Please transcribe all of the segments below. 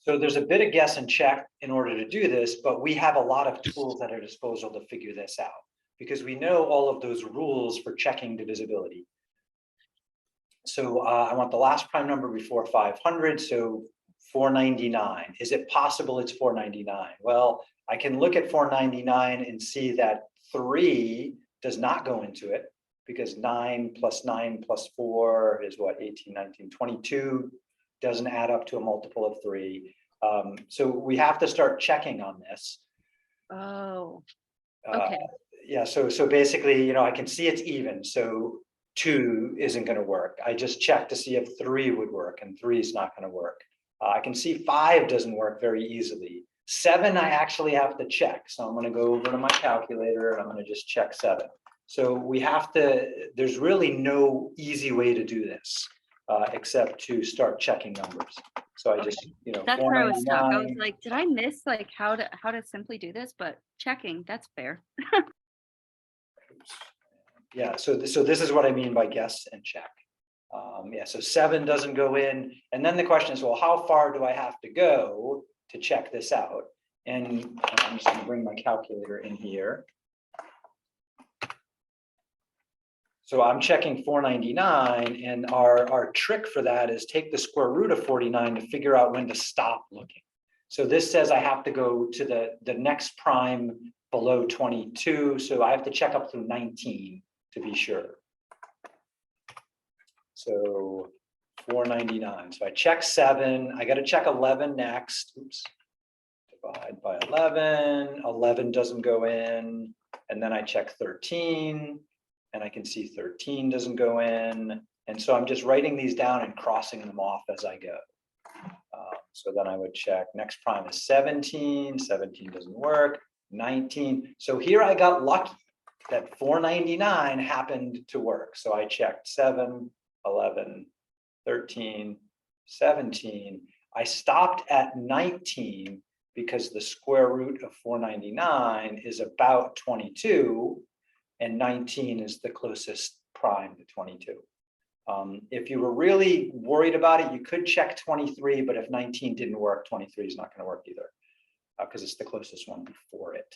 So there's a bit of guess and check in order to do this, but we have a lot of tools at our disposal to figure this out because we know all of those rules for checking divisibility. So I want the last prime number before 500, so 499. Is it possible it's 499? Well, I can look at 499 and see that 3 does not go into it because 9 plus 9 plus 4 is what, 18, 19, 22 doesn't add up to a multiple of 3. So we have to start checking on this. Oh, okay. Yeah, so basically, I can see it's even, so 2 isn't going to work. I just checked to see if 3 would work, and 3 is not going to work. I can see 5 doesn't work very easily. 7, I actually have to check. So I'm going to go over to my calculator and I'm going to just check 7. So we have to, there's really no easy way to do this except to start checking numbers. So I just, That's where I was stuck. I was 499. like, did I miss like how to simply do this? But checking, that's fair. Yeah, so this is what I mean by guess and check. Yeah, so 7 doesn't go in. And then the question is, well, how far do I have to go to check this out? And I'm just going to bring my calculator in here. So I'm checking 499, and our trick for that is take the square root of 49 to figure out when to stop looking. So this says I have to go to the next prime below 22. So I have to check up through 19 to be sure. So 499. So I check 7. I got to check 11 next. Oops. Divide by 11. 11 doesn't go in. And then I check 13. And I can see 13 doesn't go in. And so I'm just writing these down and crossing them off as I go. So then I would check next prime is 17. 17 doesn't work. 19. So here I got lucky that 499 happened to work. So I checked 7, 11, 13, 17. I stopped at 19 because the square root of 499 is about 22, and 19 is the closest prime to 22. If you were really worried about it, you could check 23, but if 19 didn't work, 23 is not going to work either because it's the closest one before it.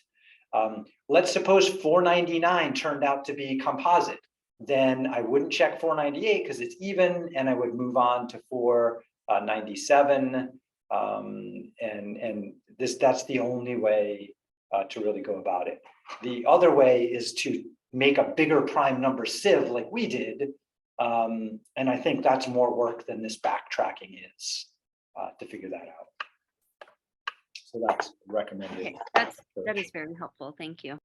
Let's suppose 499 turned out to be composite. Then I wouldn't check 498 because it's even, and I would move on to 497. And that's the only way to really go about it. The other way is to make a bigger prime number sieve like we did. And I think that's more work than this backtracking is to figure that out. So that's recommended. Okay, that is very helpful. Thank you.